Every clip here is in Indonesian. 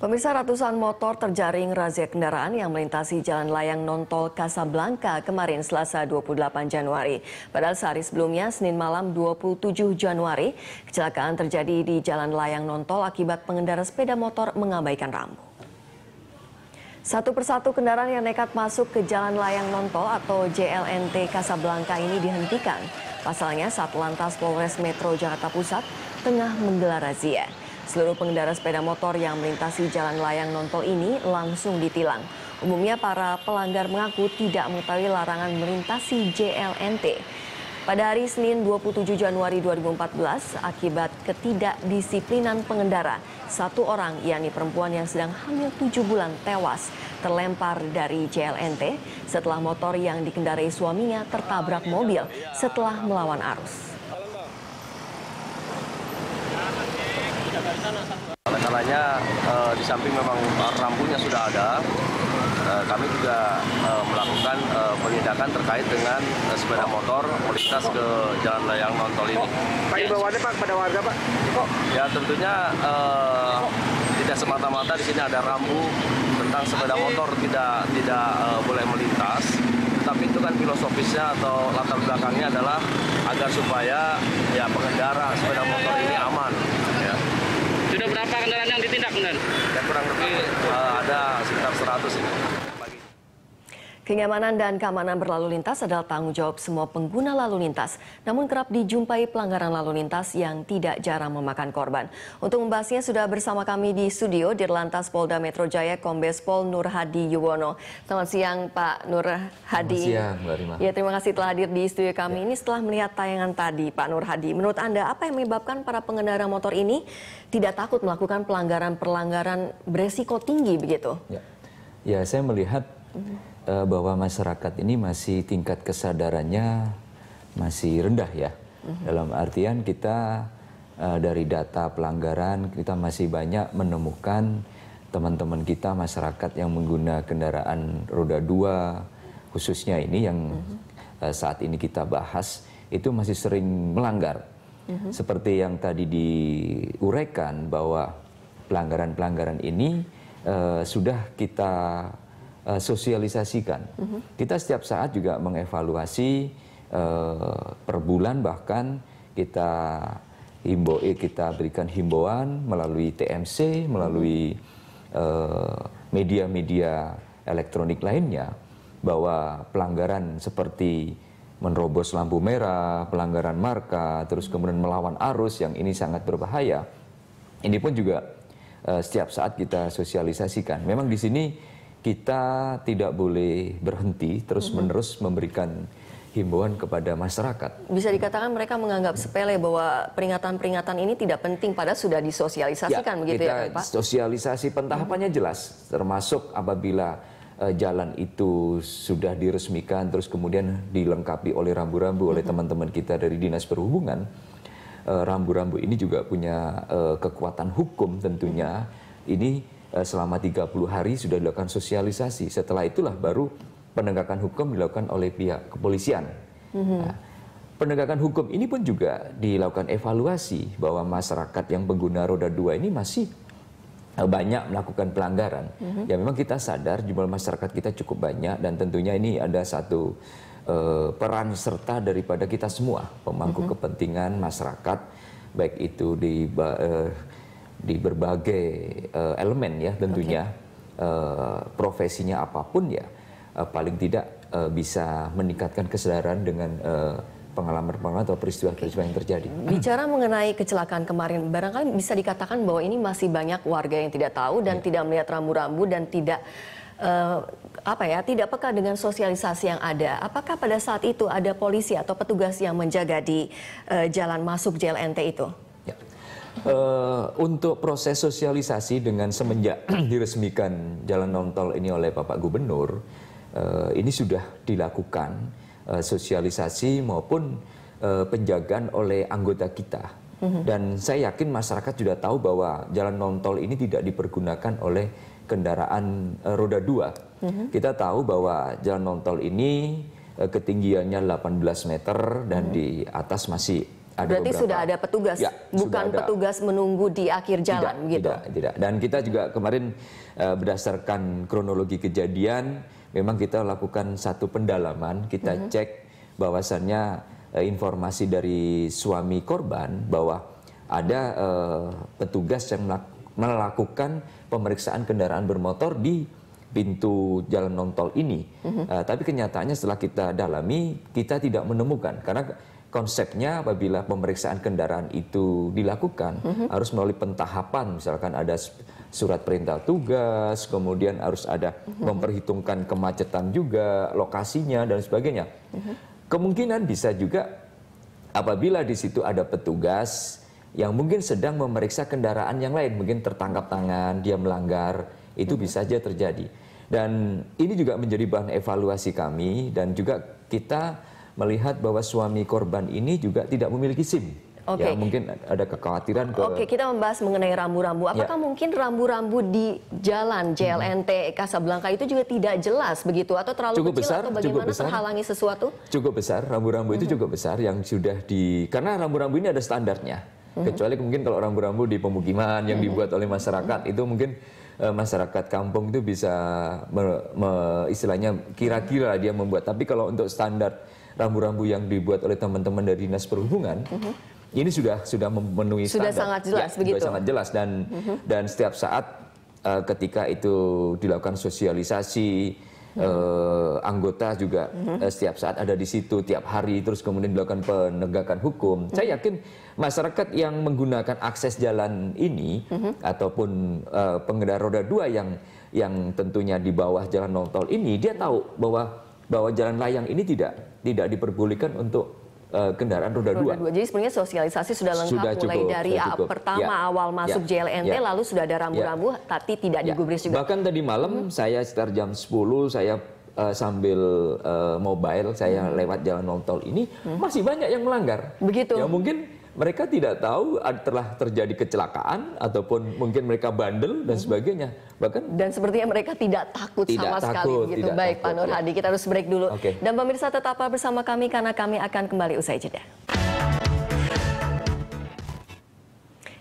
Pemirsa, ratusan motor terjaring razia kendaraan yang melintasi jalan layang non-tol Kasablanka kemarin Selasa 28 Januari. Padahal sehari sebelumnya, Senin malam 27 Januari, kecelakaan terjadi di jalan layang non-tol akibat pengendara sepeda motor mengabaikan rambu. Satu persatu kendaraan yang nekat masuk ke jalan layang non-tol atau JLNT Kasablanka ini dihentikan. Pasalnya, Satlantas Polres Metro Jakarta Pusat tengah menggelar razia. Seluruh pengendara sepeda motor yang melintasi jalan layang non-tol ini langsung ditilang. Umumnya para pelanggar mengaku tidak mengetahui larangan melintasi JLNT. Pada hari Senin 27 Januari 2014, akibat ketidakdisiplinan pengendara, satu orang, yakni perempuan yang sedang hamil 7 bulan, tewas terlempar dari JLNT setelah motor yang dikendarai suaminya tertabrak mobil setelah melawan arus. Oleh karenanya di samping memang rambunya sudah ada, kami juga melakukan penindakan terkait dengan sepeda motor melintas ke jalan layang non-tol ini. Pak, imbauannya Pak kepada warga Pak? Ya tentunya tidak semata-mata di sini ada rambu tentang sepeda motor tidak boleh melintas, tapi itu kan filosofisnya atau latar belakangnya adalah agar supaya ya pengendara sepeda motor ini aman. Ya. Sudah berapa kendaraan yang ditindak, Benar? Ya kurang lebih ada sekitar 100 ini. Kenyamanan dan keamanan berlalu lintas adalah tanggung jawab semua pengguna lalu lintas. Namun kerap dijumpai pelanggaran lalu lintas yang tidak jarang memakan korban. Untuk membahasnya sudah bersama kami di studio Dirlantas Polda Metro Jaya Kombes Pol Nur Hadi Yuwono. Selamat siang Pak Nur Hadi. Selamat siang Mbak Rima. Ya, terima kasih telah hadir di studio kami. Ini setelah melihat tayangan tadi Pak Nur Hadi. Menurut Anda apa yang menyebabkan para pengendara motor ini tidak takut melakukan pelanggaran beresiko tinggi begitu? Ya, saya melihat bahwa masyarakat ini masih tingkat kesadarannya masih rendah ya. Dalam artian kita dari data pelanggaran kita masih banyak menemukan teman-teman kita masyarakat yang menggunakan kendaraan roda 2 khususnya ini yang saat ini kita bahas itu masih sering melanggar. Seperti yang tadi diuraikan bahwa pelanggaran-pelanggaran ini sudah kita sosialisasikan. Kita setiap saat juga mengevaluasi per bulan, bahkan kita berikan himbauan melalui TMC, melalui media-media elektronik lainnya bahwa pelanggaran seperti menerobos lampu merah, pelanggaran marka, terus kemudian melawan arus yang ini sangat berbahaya. Ini pun juga setiap saat kita sosialisasikan. Memang di sini kita tidak boleh berhenti terus-menerus memberikan himbauan kepada masyarakat. Bisa dikatakan mereka menganggap sepele bahwa peringatan-peringatan ini tidak penting, padahal sudah disosialisasikan begitu ya Pak? Sosialisasi pentahapannya jelas, termasuk apabila jalan itu sudah diresmikan terus kemudian dilengkapi oleh rambu-rambu oleh teman-teman kita dari Dinas Perhubungan. Rambu-rambu ini juga punya kekuatan hukum tentunya. Ini selama 30 hari sudah dilakukan sosialisasi. Setelah itulah baru penegakan hukum dilakukan oleh pihak kepolisian. Nah, penegakan hukum ini pun juga dilakukan evaluasi bahwa masyarakat yang pengguna roda 2 ini masih banyak melakukan pelanggaran. Ya memang kita sadar jumlah masyarakat kita cukup banyak dan tentunya ini ada satu peran serta daripada kita semua pemangku kepentingan masyarakat, baik itu di berbagai elemen ya tentunya, profesinya apapun ya, paling tidak bisa meningkatkan kesadaran dengan pengalaman-pengalaman atau peristiwa-peristiwa yang terjadi. Bicara mengenai kecelakaan kemarin, barangkali bisa dikatakan bahwa ini masih banyak warga yang tidak tahu dan tidak melihat rambu-rambu dan tidak tidak peka dengan sosialisasi yang ada. Apakah pada saat itu ada polisi atau petugas yang menjaga di jalan masuk JLNT itu? Ya. Untuk proses sosialisasi dengan semenjak diresmikan jalan non-tol ini oleh Bapak Gubernur, ini sudah dilakukan sosialisasi maupun penjagaan oleh anggota kita. Dan saya yakin masyarakat sudah tahu bahwa jalan non-tol ini tidak dipergunakan oleh kendaraan roda 2. Kita tahu bahwa jalan non-tol ini ketinggiannya 18 meter dan di atas masih Berarti sudah ada petugas, ya, bukan petugas menunggu di akhir jalan, gitu? Tidak. Dan kita juga kemarin berdasarkan kronologi kejadian, memang kita lakukan satu pendalaman, kita cek bahwasannya informasi dari suami korban bahwa ada petugas yang melakukan pemeriksaan kendaraan bermotor di pintu jalan non-tol ini. Tapi kenyataannya setelah kita dalami, kita tidak menemukan. Karena konsepnya apabila pemeriksaan kendaraan itu dilakukan, harus melalui pentahapan. Misalkan ada surat perintah tugas, kemudian harus ada memperhitungkan kemacetan juga, lokasinya, dan sebagainya. Kemungkinan bisa juga apabila di situ ada petugas yang mungkin sedang memeriksa kendaraan yang lain, mungkin tertangkap tangan, dia melanggar, itu bisa saja terjadi. Dan ini juga menjadi bahan evaluasi kami, dan juga kita melihat bahwa suami korban ini juga tidak memiliki SIM. Oke. Ya, mungkin ada kekhawatiran Oke, kita membahas mengenai rambu-rambu. Apakah mungkin rambu-rambu di jalan JLNT Kasablanka itu juga tidak jelas begitu, atau terlalu cukup kecil, besar, atau bagaimana terhalangi sesuatu? Cukup besar, rambu-rambu itu cukup besar yang sudah karena rambu-rambu ini ada standarnya. Kecuali mungkin kalau rambu-rambu di pemukiman yang dibuat oleh masyarakat, itu mungkin masyarakat kampung itu bisa istilahnya kira-kira dia membuat. Tapi kalau untuk standar rambu-rambu yang dibuat oleh teman-teman dari Dinas Perhubungan, ini sudah memenuhi standar. Sudah sangat jelas begitu. Sudah sangat jelas, dan setiap saat ketika itu dilakukan sosialisasi, anggota juga setiap saat ada di situ tiap hari, terus kemudian dilakukan penegakan hukum. Saya yakin masyarakat yang menggunakan akses jalan ini ataupun pengendara roda 2 yang tentunya di bawah jalan non-tol ini, dia tahu bahwa jalan layang ini tidak diperbolehkan untuk kendaraan roda 2. Jadi sebenarnya sosialisasi sudah lengkap, mulai dari pertama awal masuk JLNT, lalu sudah ada rambu-rambu, tapi tidak digubris juga. Bahkan tadi malam saya sekitar jam 10 saya sambil mobile saya lewat jalan non-tol ini, masih banyak yang melanggar. Begitu. Ya mungkin mereka tidak tahu telah terjadi kecelakaan ataupun mungkin mereka bandel dan sebagainya. Bahkan dan sepertinya mereka tidak takut sama sekali gitu. Baik, Pak Nur Hadi, kita harus break dulu. Dan pemirsa tetaplah bersama kami karena kami akan kembali usai jeda.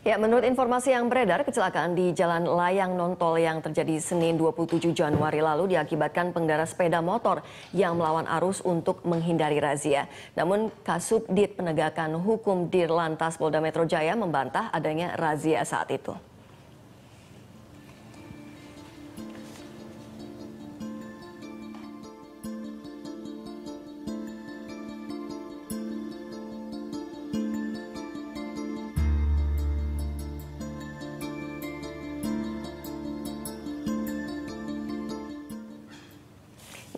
Ya, menurut informasi yang beredar, kecelakaan di jalan layang non-tol yang terjadi Senin 27 Januari lalu diakibatkan pengendara sepeda motor yang melawan arus untuk menghindari razia. Namun, Kasubdit Penegakan Hukum Dirlantas Polda Metro Jaya membantah adanya razia saat itu.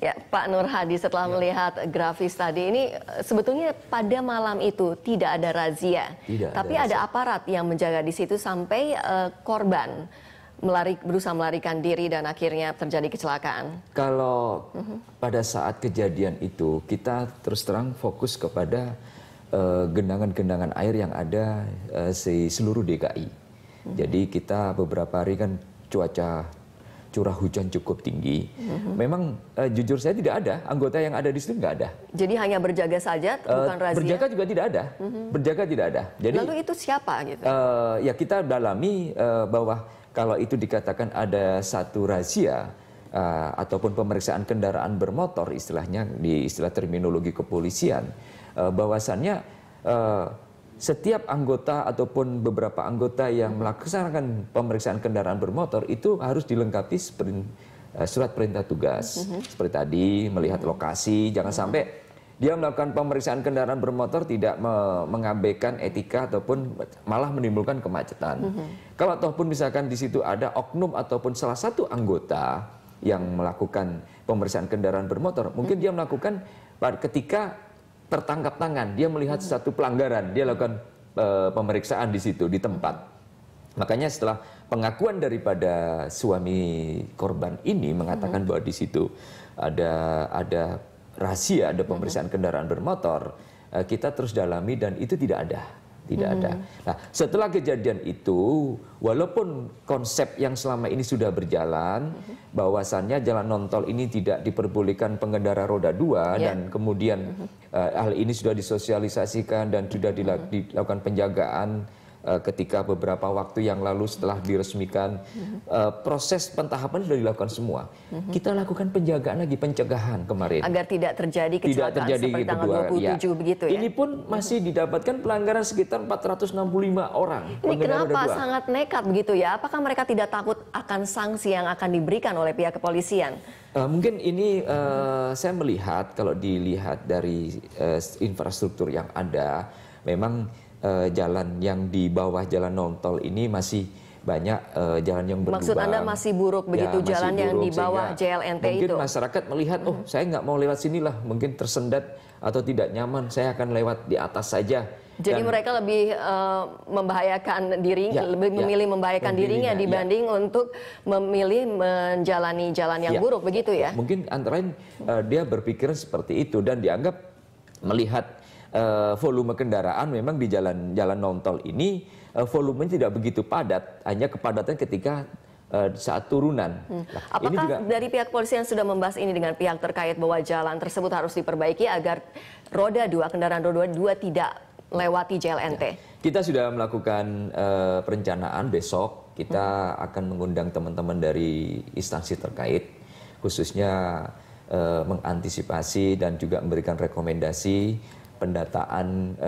Ya, Pak Nur Hadi, setelah melihat grafis tadi ini, sebetulnya pada malam itu tidak ada razia, tapi ada aparat yang menjaga di situ sampai korban berusaha melarikan diri dan akhirnya terjadi kecelakaan. Kalau pada saat kejadian itu kita terus terang fokus kepada genangan-genangan air yang ada di seluruh DKI. Jadi kita beberapa hari kan cuaca curah hujan cukup tinggi. Memang jujur saya tidak ada, anggota yang ada di situ nggak ada. Jadi hanya berjaga saja, bukan razia? Berjaga juga tidak ada. Berjaga tidak ada. Jadi, lalu itu siapa gitu? Ya kita dalami bahwa kalau itu dikatakan ada satu razia ataupun pemeriksaan kendaraan bermotor, istilahnya di istilah terminologi kepolisian, bahwasannya setiap anggota ataupun beberapa anggota yang melaksanakan pemeriksaan kendaraan bermotor itu harus dilengkapi surat perintah tugas. Seperti tadi, melihat lokasi, jangan sampai dia melakukan pemeriksaan kendaraan bermotor tidak mengabaikan etika ataupun malah menimbulkan kemacetan. Kalau ataupun misalkan di situ ada oknum ataupun salah satu anggota yang melakukan pemeriksaan kendaraan bermotor, mungkin dia melakukan ketika tertangkap tangan, dia melihat satu pelanggaran, dia lakukan pemeriksaan di situ, di tempat. Makanya setelah pengakuan daripada suami korban ini mengatakan bahwa di situ ada razia, ada pemeriksaan kendaraan bermotor, kita terus dalami dan itu tidak ada. tidak ada. Nah, setelah kejadian itu, walaupun konsep yang selama ini sudah berjalan, bahwasannya jalan non-tol ini tidak diperbolehkan pengendara roda 2 dan kemudian hal ini sudah disosialisasikan dan sudah dilakukan penjagaan ketika beberapa waktu yang lalu setelah diresmikan, proses pentahapan sudah dilakukan semua. Kita lakukan penjagaan lagi, pencegahan kemarin. Agar tidak terjadi kecelakaan seperti tanggal 27 begitu ya? Ini pun masih didapatkan pelanggaran sekitar 465 orang. Ini kenapa sangat nekat begitu ya? Apakah mereka tidak takut akan sanksi yang akan diberikan oleh pihak kepolisian? Mungkin ini saya melihat kalau dilihat dari infrastruktur yang ada, memang jalan yang di bawah jalan non-tol ini masih banyak jalan yang berlubang. Maksud Anda masih buruk begitu ya, jalan buruk, yang di bawah JLNT mungkin itu? Mungkin masyarakat melihat, oh saya nggak mau lewat sinilah, mungkin tersendat atau tidak nyaman, saya akan lewat di atas saja. Jadi mereka lebih membahayakan dirinya, lebih memilih membahayakan dirinya dibanding untuk memilih menjalani jalan yang buruk begitu ya? Mungkin antara lain dia berpikir seperti itu dan dianggap melihat volume kendaraan memang di jalan non-tol ini volumenya tidak begitu padat, hanya kepadatan ketika saat turunan. Apakah ini juga, dari pihak kepolisian sudah membahas ini dengan pihak terkait bahwa jalan tersebut harus diperbaiki agar kendaraan roda 2 tidak lewati JLNT? Kita sudah melakukan perencanaan besok, kita akan mengundang teman-teman dari instansi terkait, khususnya mengantisipasi dan juga memberikan rekomendasi pendataan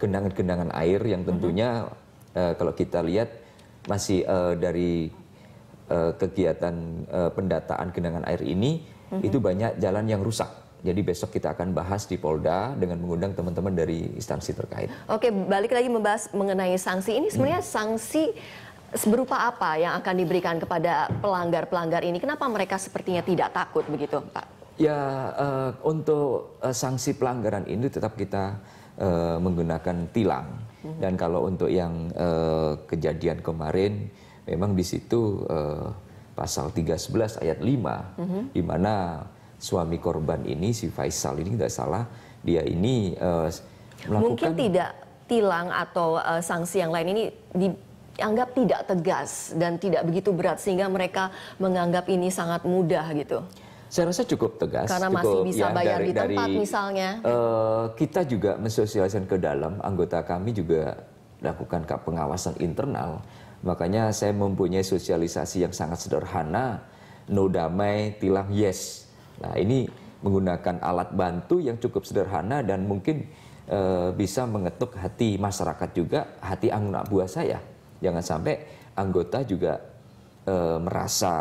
genangan-genangan air yang tentunya kalau kita lihat masih dari kegiatan pendataan genangan air ini itu banyak jalan yang rusak. Jadi besok kita akan bahas di Polda dengan mengundang teman-teman dari instansi terkait. Oke, balik lagi membahas mengenai sanksi ini. Sebenarnya sanksi berupa apa yang akan diberikan kepada pelanggar-pelanggar ini? Kenapa mereka sepertinya tidak takut begitu, Pak? Ya, untuk sanksi pelanggaran ini tetap kita menggunakan tilang. Dan kalau untuk yang kejadian kemarin, memang di situ pasal 311 ayat 5, di mana suami korban ini, si Faisal ini tidak salah, dia ini melakukan... Mungkin tidak tilang atau sanksi yang lain ini dianggap tidak tegas dan tidak begitu berat, sehingga mereka menganggap ini sangat mudah gitu. Saya rasa cukup tegas. Karena masih bisa bayar di tempat misalnya. Kita juga mensosialisasikan ke dalam, anggota kami juga lakukan pengawasan internal. Makanya saya mempunyai sosialisasi yang sangat sederhana, no damai, tilang yes. Nah ini menggunakan alat bantu yang cukup sederhana dan mungkin bisa mengetuk hati masyarakat juga, hati anak buah saya. Jangan sampai anggota juga merasa...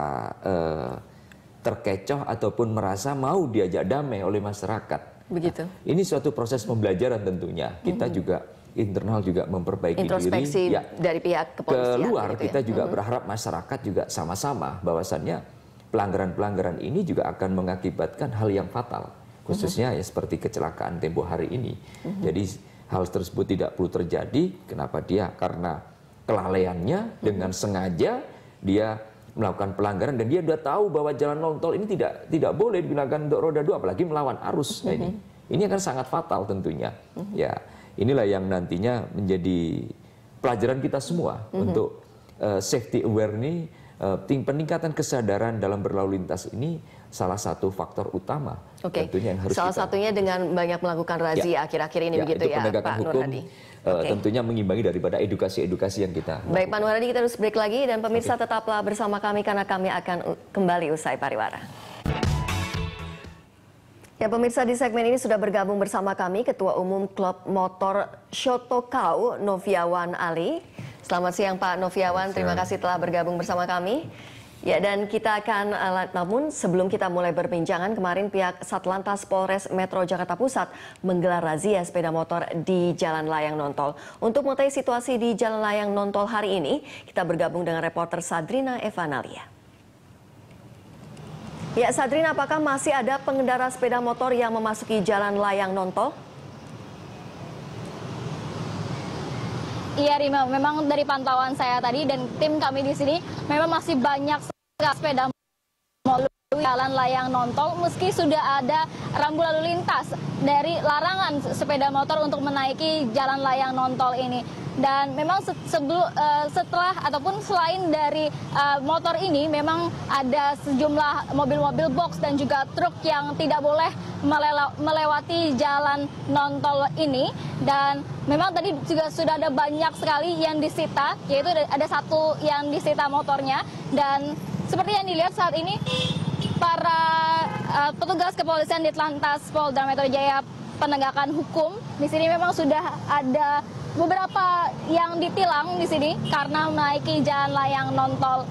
terkecoh ataupun merasa mau diajak damai oleh masyarakat. Begitu. Nah, ini suatu proses pembelajaran tentunya. Kita juga internal juga memperbaiki introspeksi diri. Dari pihak kepolisian. Keluar gitu kita juga berharap masyarakat juga sama-sama bahwasannya pelanggaran-pelanggaran ini juga akan mengakibatkan hal yang fatal. Khususnya ya seperti kecelakaan tempo hari ini. Jadi hal tersebut tidak perlu terjadi. Kenapa dia? Karena kelalaiannya dengan sengaja dia melakukan pelanggaran dan dia sudah tahu bahwa jalan non-tol ini tidak boleh digunakan untuk roda 2 apalagi melawan arus. Nah, ini akan sangat fatal tentunya. Ya, inilah yang nantinya menjadi pelajaran kita semua untuk safety aware ini, peningkatan kesadaran dalam berlalu lintas ini salah satu faktor utama. Tentunya yang harus salah satunya dengan banyak melakukan razia akhir-akhir ini begitu itu ya, penegakan Pak hukum. Nur Hadi. Tentunya mengimbangi daripada edukasi-edukasi yang kita lakukan. Baik Pak Nur Hadi, kita harus break lagi dan pemirsa tetaplah bersama kami karena kami akan kembali usai pariwara. Ya pemirsa, di segmen ini sudah bergabung bersama kami Ketua Umum Klub Motor Syotokau Noviawan Ali. Selamat siang Pak Noviawan, terima kasih telah bergabung bersama kami. Ya, dan kita akan, namun sebelum kita mulai perbincangan, kemarin pihak Satlantas Polres Metro Jakarta Pusat menggelar razia sepeda motor di Jalan Layang Nontol. Untuk mengetahui situasi di Jalan Layang Nontol hari ini, kita bergabung dengan reporter Sadrina Evanalia. Ya, Sadrina, apakah masih ada pengendara sepeda motor yang memasuki Jalan Layang Nontol? Iya Rima, memang dari pantauan saya tadi dan tim kami di sini memang masih banyak sepeda motor jalan layang nontol meski sudah ada rambu lalu lintas dari larangan sepeda motor untuk menaiki jalan layang nontol ini. Dan memang setelah ataupun selain dari motor ini memang ada sejumlah mobil-mobil box dan juga truk yang tidak boleh melewati jalan nontol ini. Dan memang tadi juga sudah ada banyak sekali yang disita, yaitu ada satu yang disita motornya. Dan seperti yang dilihat saat ini para petugas kepolisian di Ditlantas Polda Metro Jaya penegakan hukum di sini memang sudah ada beberapa yang ditilang di sini karena menaiki jalan layang nontol.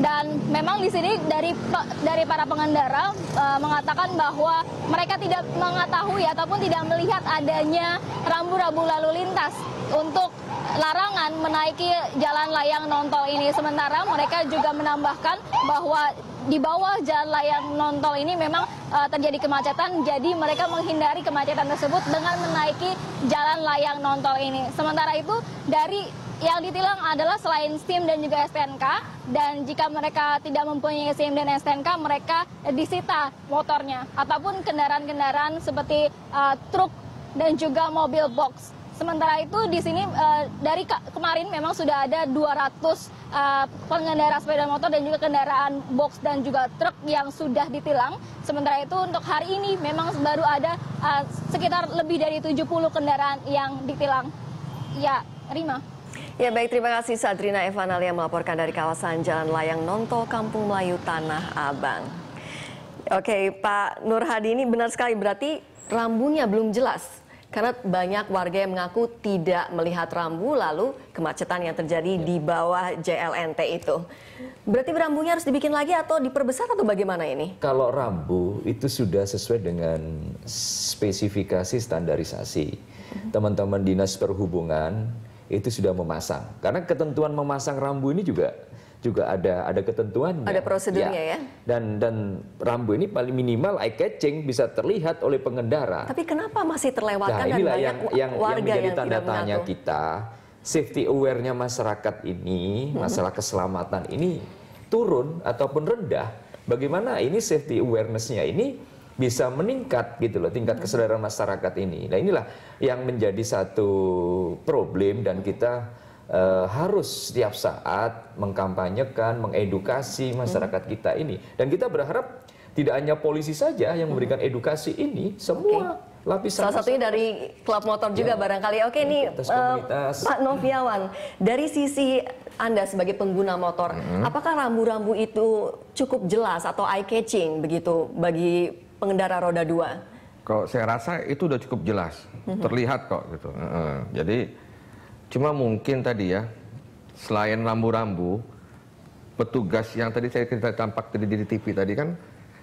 Dan memang di sini dari para pengendara mengatakan bahwa mereka tidak mengetahui ataupun tidak melihat adanya rambu-rambu lalu lintas untuk larangan menaiki jalan layang nontol ini. Sementara mereka juga menambahkan bahwa di bawah jalan layang nontol ini memang terjadi kemacetan, jadi mereka menghindari kemacetan tersebut dengan menaiki jalan layang nontol ini. Sementara itu dari yang ditilang adalah selain SIM dan juga STNK, dan jika mereka tidak mempunyai SIM dan STNK, mereka disita motornya ataupun kendaraan-kendaraan seperti truk dan juga mobil box. Sementara itu di sini dari kemarin memang sudah ada 200 pengendara sepeda motor dan juga kendaraan box dan juga truk yang sudah ditilang. Sementara itu untuk hari ini memang baru ada sekitar lebih dari 70 kendaraan yang ditilang. Ya, Rima. Ya baik, terima kasih Sadrina Evanalia melaporkan dari kawasan Jalan Layang Nontol, Kampung Melayu, Tanah Abang. Oke, Pak Nur Hadi, ini benar sekali berarti rambunya belum jelas. Karena banyak warga yang mengaku tidak melihat rambu, lalu kemacetan yang terjadi di bawah JLNT itu. Berarti rambunya harus dibikin lagi atau diperbesar atau bagaimana ini? Kalau rambu itu sudah sesuai dengan spesifikasi standarisasi. Teman-teman Dinas Perhubungan itu sudah memasang. Karena ketentuan memasang rambu ini juga ada ketentuannya. Ada prosedurnya ya. Dan rambu ini paling minimal eye catching, bisa terlihat oleh pengendara. Tapi kenapa masih terlewatkan dan banyak yang warga menjadi yang tanda tidak tanya mengaku? kita. Safety aware-nya masyarakat ini, masalah keselamatan ini turun ataupun rendah. Bagaimana ini safety awareness-nya ini bisa meningkat gitu loh, tingkat kesadaran masyarakat ini. Nah inilah yang menjadi satu problem dan kita harus setiap saat mengkampanyekan, mengedukasi masyarakat kita ini. Dan kita berharap tidak hanya polisi saja yang memberikan edukasi ini, semua lapisan. Salah satunya dari klub motor juga barangkali. Oke, ini Pak Noviawan, dari sisi Anda sebagai pengguna motor, apakah rambu-rambu itu cukup jelas atau eye catching begitu bagi pengendara roda 2? Kok saya rasa itu udah cukup jelas, terlihat kok gitu. Jadi cuma mungkin tadi ya, selain rambu-rambu, petugas yang tadi saya tampak tadi di TV tadi kan,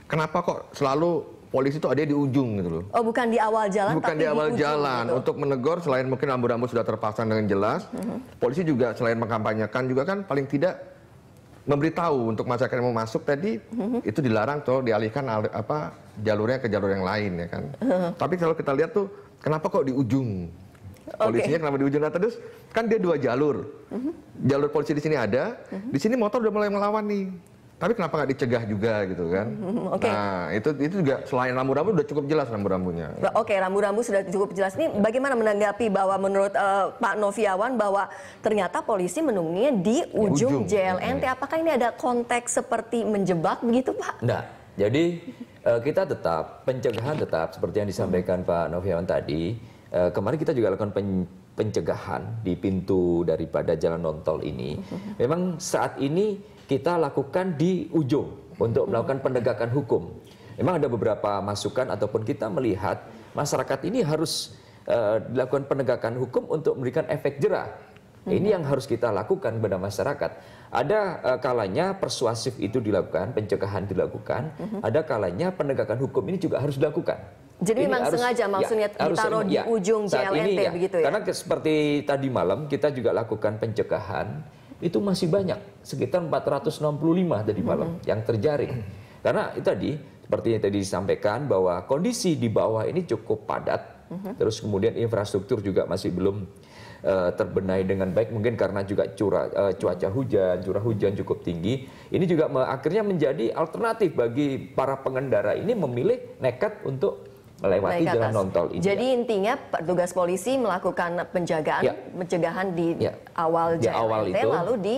kenapa kok selalu polisi itu ada di ujung gitu loh? Oh, bukan di awal jalan, bukan tapi di awal ujung, jalan. gitu. Untuk menegur, selain mungkin rambu-rambu sudah terpasang dengan jelas, polisi juga selain mengkampanyekan juga kan paling tidak memberitahu untuk masyarakat yang mau masuk tadi itu dilarang tuh, dialihkan jalurnya ke jalur yang lain ya kan. Tapi kalau kita lihat tuh, kenapa kok di ujung? Polisinya kenapa di ujung? Nah, terus kan dia 2 jalur. Jalur polisi di sini ada, di sini motor udah mulai melawan nih. Tapi kenapa nggak dicegah juga gitu kan? Nah, itu juga selain rambu-rambu udah cukup jelas rambu-rambunya. Oke, rambu-rambu sudah cukup jelas. Ini bagaimana menanggapi bahwa menurut Pak Noviawan bahwa ternyata polisi menunggunya di ujung JLNT. Apakah ini ada konteks seperti menjebak begitu, Pak? Enggak. Jadi kita tetap, pencegahan tetap seperti yang disampaikan Pak Noviawan tadi. Kemarin kita juga lakukan pencegahan di pintu daripada jalan nontol ini. Memang saat ini kita lakukan di ujung untuk melakukan penegakan hukum. Memang ada beberapa masukan ataupun kita melihat masyarakat ini harus dilakukan penegakan hukum untuk memberikan efek jerah. Ini yang harus kita lakukan kepada masyarakat. Ada kalanya persuasif itu dilakukan, pencegahan dilakukan. Ada kalanya penegakan hukum ini juga harus dilakukan. Jadi memang sengaja maksudnya ditaruh di ujung JLNT begitu ya? Karena seperti tadi malam kita juga lakukan pencegahan, itu masih banyak, sekitar 465 tadi malam yang terjaring. Karena itu tadi, seperti yang tadi disampaikan bahwa kondisi di bawah ini cukup padat, terus kemudian infrastruktur juga masih belum terbenahi dengan baik, mungkin karena juga cuaca hujan, curah hujan cukup tinggi. Ini juga akhirnya menjadi alternatif bagi para pengendara ini memilih nekat untuk melewati jalan non-tol ini. Jadi intinya petugas polisi melakukan pencegahan di awal JLNT, lalu di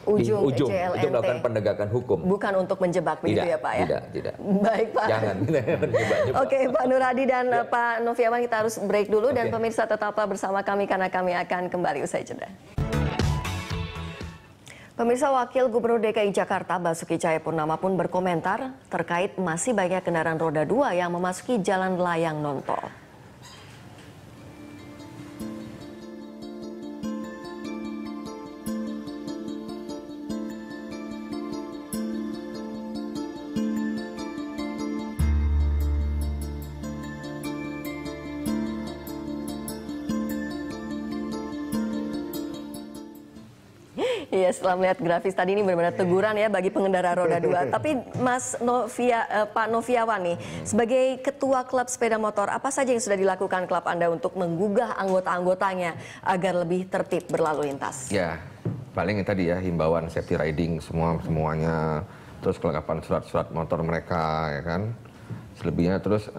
ujung JLNT. Itu melakukan penegakan hukum. Bukan untuk menjebak begitu ya Pak ya? Tidak. Baik Pak. Jangan menjebak-jebak. Oke Pak Nur Hadi dan Pak Noviawan, kita harus break dulu dan pemirsa tetaplah bersama kami karena kami akan kembali usai jeda. Pemirsa, Wakil Gubernur DKI Jakarta Basuki Cahayapurnama pun berkomentar terkait masih banyak kendaraan roda 2 yang memasuki jalan layang non-tol. Iya, setelah melihat grafis tadi ini benar-benar teguran ya bagi pengendara roda 2. Tapi Pak Noviawan nih, sebagai Ketua Klub Sepeda Motor, apa saja yang sudah dilakukan klub Anda untuk menggugah anggota-anggotanya agar lebih tertib berlalu lintas? Ya, paling tadi ya himbauan safety riding semuanya, terus kelengkapan surat-surat motor mereka ya kan. Selebihnya terus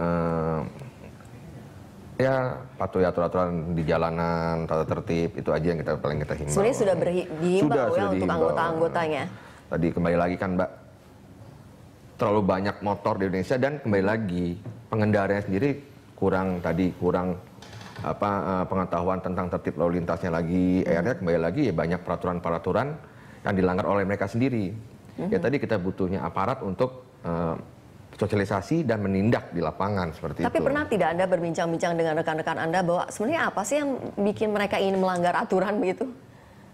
ya patuhi aturan di jalanan, tata tertib, itu aja yang paling kita himbau. Sebenarnya sudah dihimbau ya untuk dihimbau. Anggota-anggotanya. Tadi kembali lagi kan Mbak, terlalu banyak motor di Indonesia dan kembali lagi pengendaranya sendiri kurang pengetahuan tentang tertib lalu lintasnya lagi. Akhirnya kembali lagi ya banyak peraturan-peraturan yang dilanggar oleh mereka sendiri. Ya tadi kita butuhnya aparat untuk sosialisasi dan menindak di lapangan seperti itu. Tapi pernah tidak Anda berbincang-bincang dengan rekan-rekan Anda bahwa sebenarnya apa sih yang bikin mereka ingin melanggar aturan begitu?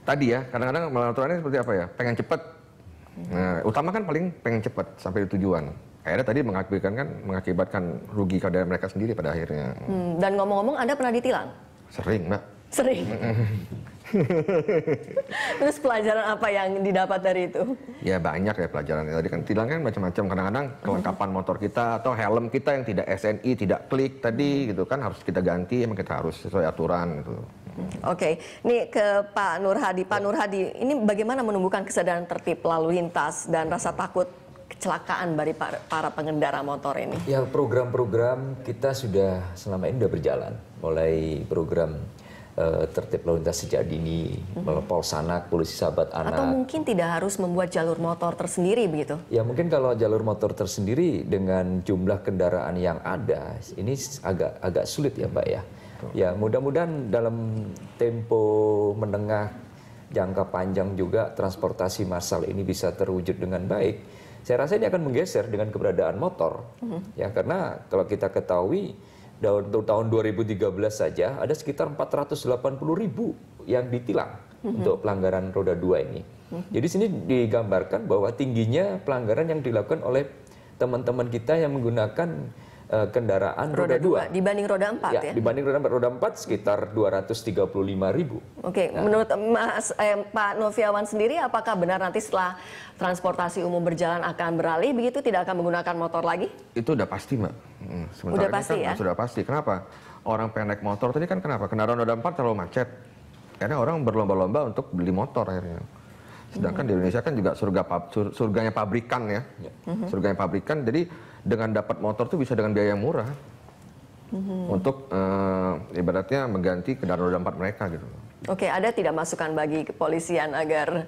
Tadi ya, kadang-kadang melanggar aturannya seperti apa ya? Pengen cepat. Nah, utama kan paling pengen cepat sampai di tujuan. Akhirnya tadi mengakibatkan rugi kepada mereka sendiri pada akhirnya. Dan ngomong-ngomong, Anda pernah ditilang? Sering, Mbak. Sering. Terus pelajaran apa yang didapat dari itu? Ya banyak ya pelajarannya. Tadi kan tilang kan macam-macam. Kadang-kadang kelengkapan motor kita atau helm kita yang tidak SNI, tidak klik tadi gitu kan harus kita ganti. Emang kita harus sesuai aturan gitu. Oke, ini ke Pak Nur Hadi. Pak Nur Hadi, ini bagaimana menumbuhkan kesadaran tertib lalu lintas dan rasa takut kecelakaan dari para pengendara motor ini? Ya, program-program kita sudah selama ini sudah berjalan. Mulai program tertib lalu lintas sejak dini, Polsanak, Polisi Sahabat Anak. Atau mungkin tidak harus membuat jalur motor tersendiri begitu? Ya mungkin kalau jalur motor tersendiri dengan jumlah kendaraan yang ada, ini agak sulit ya Mbak ya. Ya mudah-mudahan dalam tempo menengah jangka panjang juga transportasi massal ini bisa terwujud dengan baik. Saya rasa ini akan menggeser dengan keberadaan motor. Ya karena kalau kita ketahui untuk tahun 2013 saja ada sekitar 480.000 yang ditilang untuk pelanggaran roda 2 ini. Jadi sini digambarkan bahwa tingginya pelanggaran yang dilakukan oleh teman-teman kita yang menggunakan kendaraan roda 2 dibanding roda 4 ya? Dibanding roda 4 sekitar 235.000. Oke, menurut Pak Noviawan sendiri, apakah benar nanti setelah transportasi umum berjalan akan beralih begitu, tidak akan menggunakan motor lagi? Itu udah pasti Mbak. Udah pasti ya? Sudah pasti. Kenapa? Orang pengen naik motor tadi kan kenapa? Kendaraan roda 4 terlalu macet. Karena orang berlomba-lomba untuk beli motor akhirnya. Sedangkan di Indonesia kan juga surganya pabrikan ya. Surganya pabrikan, jadi dengan dapat motor tuh bisa dengan biaya yang murah. Untuk ibaratnya mengganti kendaraan roda 4 mereka gitu. Oke, ada tidak masukan bagi kepolisian agar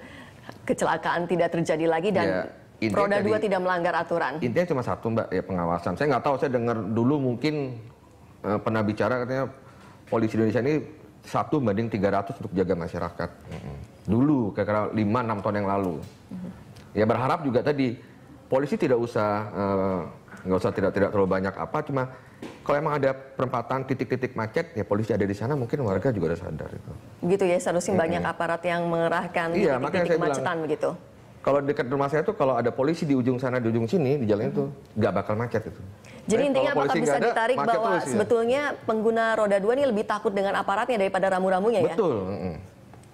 kecelakaan tidak terjadi lagi dan roda 2 tidak melanggar aturan? Intinya cuma satu Mbak, ya pengawasan. Saya nggak tahu, saya dengar dulu mungkin pernah bicara katanya polisi Indonesia ini 1:300 untuk jaga masyarakat. Dulu kira-kira 5-6 tahun yang lalu. Ya berharap juga tadi polisi tidak usah tidak terlalu banyak apa, cuma kalau emang ada perempatan titik-titik macet ya polisi ada di sana, mungkin warga juga udah sadar itu. Begitu ya, seharusnya banyak aparat yang mengerahkan titik-titik kemacetan begitu. Kalau dekat rumah saya tuh kalau ada polisi di ujung sana di ujung sini di jalan itu nggak bakal macet itu. Jadi intinya apakah bisa ditarik bahwa sebetulnya pengguna roda 2 ini lebih takut dengan aparatnya daripada rambu-rambunya ya? Betul.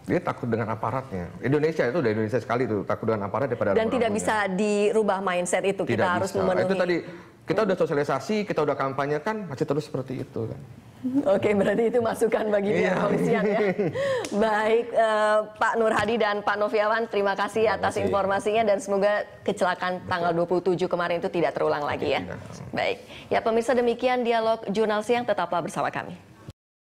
Dia takut dengan aparatnya. Indonesia itu udah Indonesia sekali tuh, takut dengan aparat daripada dan tidak bisa dirubah mindset itu. Tidak kita harus bisa. memenuhi. Itu tadi kita udah sosialisasi, kita udah kampanyekan, masih terus seperti itu kan. Oke, berarti itu masukan bagi pihak kepolisian ya. Baik, Pak Nur Hadi dan Pak Noviawan, terima kasih atas informasinya dan semoga kecelakaan tanggal 27 kemarin itu tidak terulang lagi ya. Baik, ya pemirsa, demikian dialog Jurnal Siang, tetaplah bersama kami.